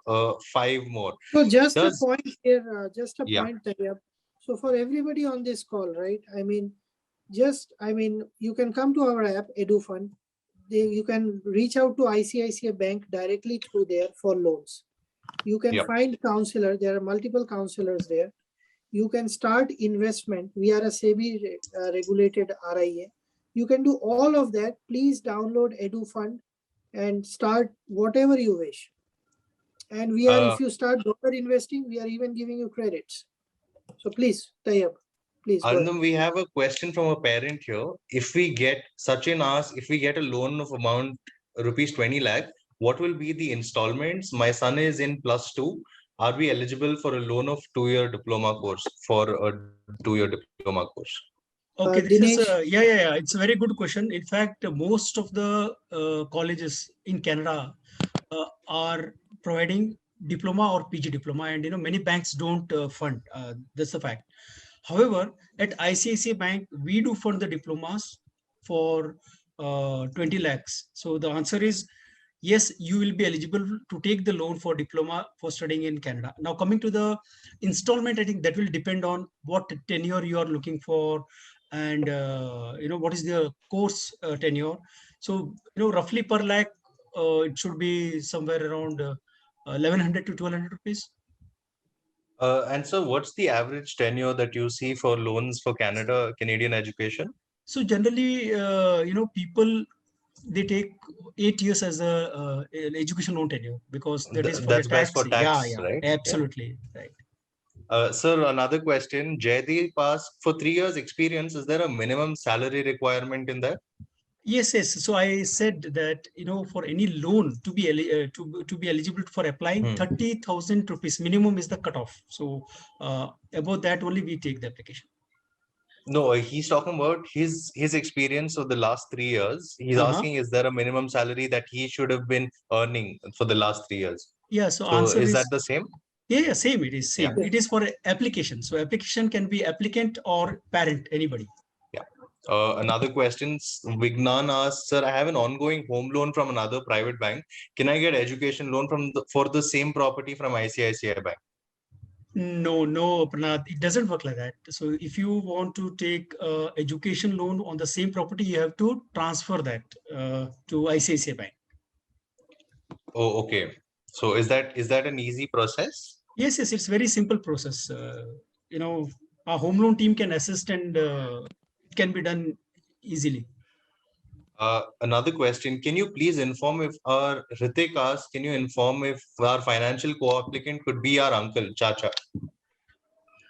5 more. So just a Does point here, just a Yeah. point, Tayyab. So for everybody on this call, right? You can come to our app, EduFund. You can reach out to ICICI Bank directly through there for loans. You can Yep. find counselor. There are multiple counselors there. You can start investment. We are a SEBI regulated RIA. You can do all of that. Please download EduFund and start whatever you wish. And we are, if you start dollar investing, we are even giving you credits. So please, Tayyab, please go ahead. Arindam, we have a question from a parent here. If we get Sachin asks, if we get a loan of amount rupees 20 lakh, what will be the installments? My son is in +2. Are we eligible for a loan of 2-year diploma course for a 2-year diploma course? Okay, this is Dinesh? yeah. It's a very good question. In fact, most of the colleges in Canada are providing diploma or PG diploma, and many banks don't fund. That's the fact. However, at ICICI Bank, we do fund the diplomas for 20 lakhs. So the answer is yes, you will be eligible to take the loan for diploma for studying in Canada. Now, coming to the installment, I think that will depend on what tenure you are looking for, and what is the course tenure. So roughly per lakh, it should be somewhere around 1100 to 1200 rupees. And so what's the average tenure that you see for loans for Canadian education? So generally, people, they take 8 years as an education loan tenure, because that is for That's the best tax. for tax, Yeah, right? absolutely, right. Sir, another question. Jaydeep asked, for 3 years experience, is there a minimum salary requirement in that? Yes. So I said that for any loan to be eligible for applying, 30,000 rupees minimum is the cutoff. So above that only we take the application. No, he's talking about his experience of the last 3 years. He's asking, is there a minimum salary that he should have been earning for the last 3 years? Yeah. So answer is is that the same? Yeah, same. It is same. Yeah. It is for application. So application can be applicant or parent, anybody. Yeah. Another question. Vignan asks, sir, I have an ongoing home loan from another private bank. Can I get education loan for the same property from ICICI Bank? No, Pranath, it doesn't work like that. So if you want to take education loan on the same property, you have to transfer that to ICICI Bank. Oh, okay. So is that an easy process? Yes, it's very simple process. Our home loan team can assist, and it can be done easily. Another question, can you please inform if Ritik asks, can you inform if our financial co-applicant could be our uncle, Chacha?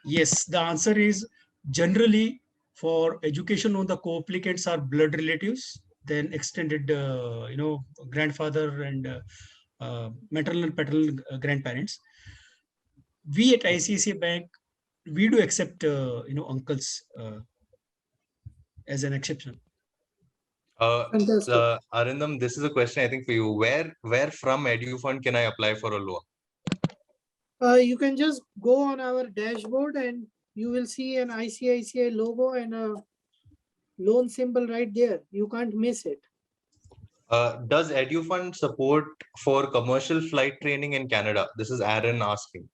Yes, the answer is generally for education loan, the co-applicants are blood relatives, then extended, grandfather and maternal and paternal grandparents. We at ICICI Bank, we do accept, uncles as an exception. Arindam, this is a question I think for you. Where from EduFund can I apply for a loan? You can just go on our dashboard and you will see an ICICI logo and a loan symbol right there. You can't miss it. Does EduFund support for commercial flight training in Canada? This is Aaron asking.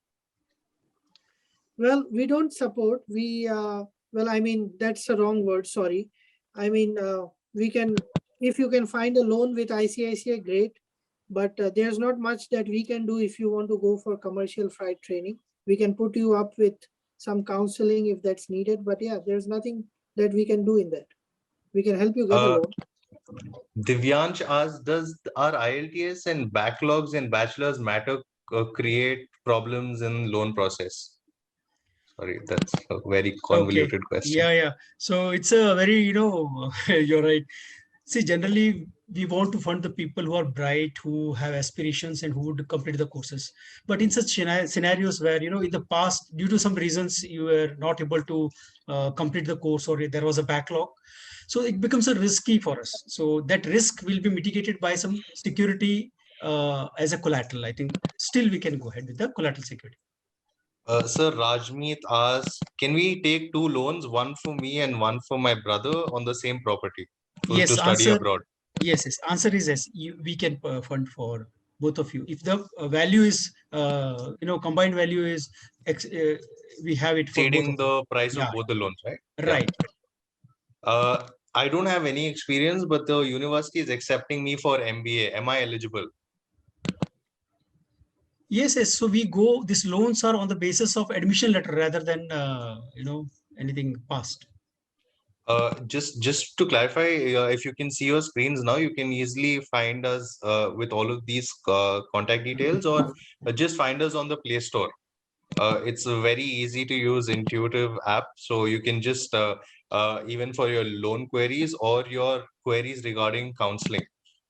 Well, we don't support. Well, I mean, that's the wrong word. Sorry. I mean, we can, if you can find a loan with ICICI, great. But there's not much that we can do if you want to go for commercial flight training. We can put you up with some counseling if that's needed. But yeah, there's nothing that we can do in that. We can help you get a loan. Divyansh asks, does our IELTS and backlogs in bachelor's matter create problems in loan process? Sorry, that's a very convoluted question. Yeah. So it's a very, you're right. See, generally, we want to fund the people who are bright, who have aspirations and who would complete the courses. But in such scenarios where, in the past, due to some reasons, you were not able to complete the course or there was a backlog. So it becomes a risky for us. So that risk will be mitigated by some security as a collateral. I think still we can go ahead with the collateral security. Sir Rajmeet asks, can we take two loans, one for me and one for my brother on the same property to study abroad? Yes. Answer is yes. We can fund for both of you. If the value is, combined value is, we have it for exceeding both the price of both the loans, right? Right. I don't have any experience, but the university is accepting me for MBA. Am I eligible? Yes. So we go, these loans are on the basis of admission letter rather than, anything past. Just to clarify, if you can see your screens now, you can easily find us with all of these contact details, or just find us on the Play Store. It's a very easy to use, intuitive app. So you can just even for your loan queries or your queries regarding counseling.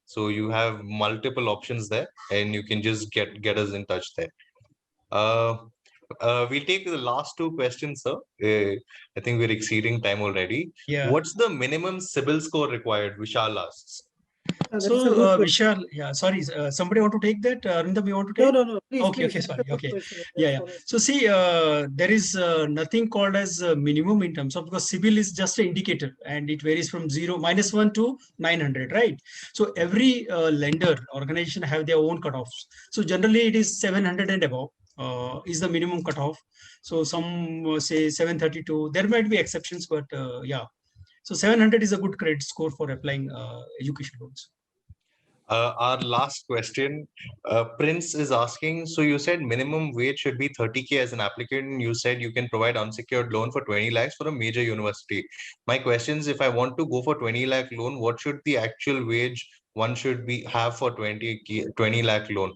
So you have multiple options there, and you can just get us in touch there. We'll take the last two questions, sir. I think we're exceeding time already. Yeah. What's the minimum CIBIL score required? Vishal asks. So Vishal, sorry, somebody want to take that? Arindam, you want to take? No. Please, Okay, sorry. Okay. Yeah. So see, there is nothing called as minimum in terms of, because CIBIL is just an indicator and it varies from -1 to 900, right? So every lender organization have their own cutoffs. So generally it is 700 and above is the minimum cutoff. So some say 732. There might be exceptions, but yeah. So 700 is a good credit score for applying education loans. Our last question, Prince is asking, so you said minimum wage should be 30K as an applicant, and you said you can provide unsecured loan for 20 lakhs for a major university. My question is, if I want to go for 20 lakh loan, what should the actual wage one should have for 20 lakh loan?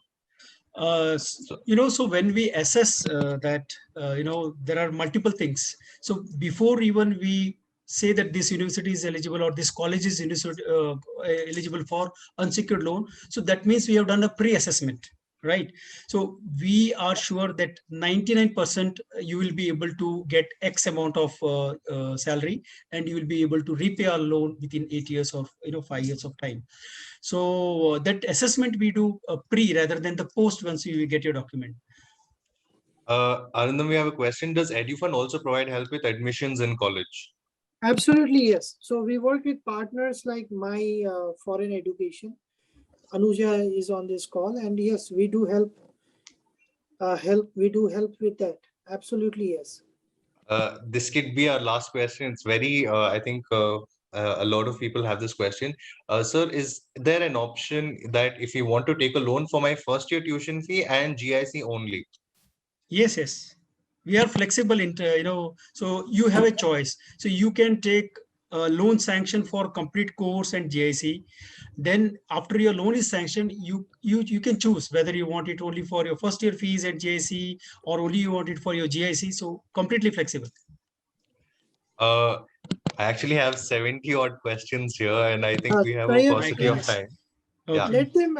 So when we assess that, there are multiple things. So before even we say that this university is eligible or this college is eligible for unsecured loan, so that means we have done a pre-assessment, right? So we are sure that 99% you will be able to get X amount of salary, and you will be able to repay our loan within 8 years or 5 years of time. So that assessment we do pre rather than the post once you get your document. Arindam, we have a question. Does EduFund also provide help with admissions in college? Absolutely, yes. So we work with partners like My Foreign Education. Anuja is on this call, and yes, we do help. We do help with that. Absolutely, yes. This could be our last question. It's very, I think a lot of people have this question. Sir, is there an option that if you want to take a loan for my first year tuition fee and GIC only? Yes. We are flexible in, so you have a choice. So you can take a loan sanction for complete course and GIC. Then after your loan is sanctioned, you can choose whether you want it only for your first year fees and GIC or only you want it for your GIC. So completely flexible. I actually have 70 odd questions here, and I think we have a paucity of time. Okay. Yeah. Let them,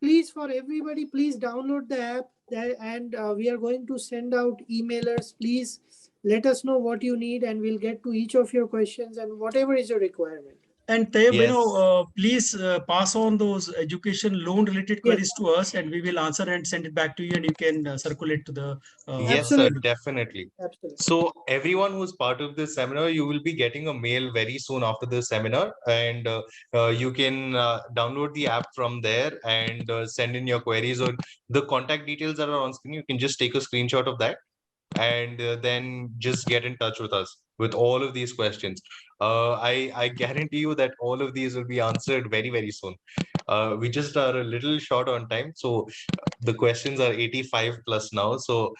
please, for everybody, please download the app there, and we are going to send out emailers. Please let us know what you need, and we'll get to each of your questions and whatever is your requirement. And Tayyab, Yes. please pass on those education loan related queries to us, and we will answer and send it back to you, and you can circulate to the. Yes, sir, Absolutely. definitely. Absolutely. So everyone who's part of this seminar, you will be getting a mail very soon after the seminar, and you can download the app from there and send in your queries, or the contact details that are on screen. You can just take a screenshot of that and then just get in touch with us with all of these questions. I guarantee you that all of these will be answered very, very soon. We just are a little short on time, so the questions are 85 plus now. So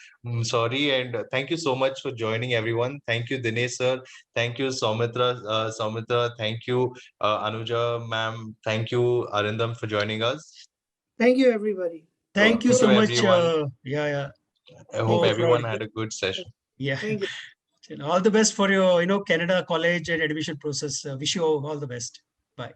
sorry, and thank you so much for joining, everyone. Thank you, Dinesh sir. Thank you, Soumitra. Thank you, Anuja ma'am. Thank you, Arindam, for joining us. Thank you, everybody. Thank you Thank so you, much. everyone. Yeah. I hope you. everyone had a good session. Yeah. Thank you. All the best for your, Canada college and admission process. Wish you all the best. Bye.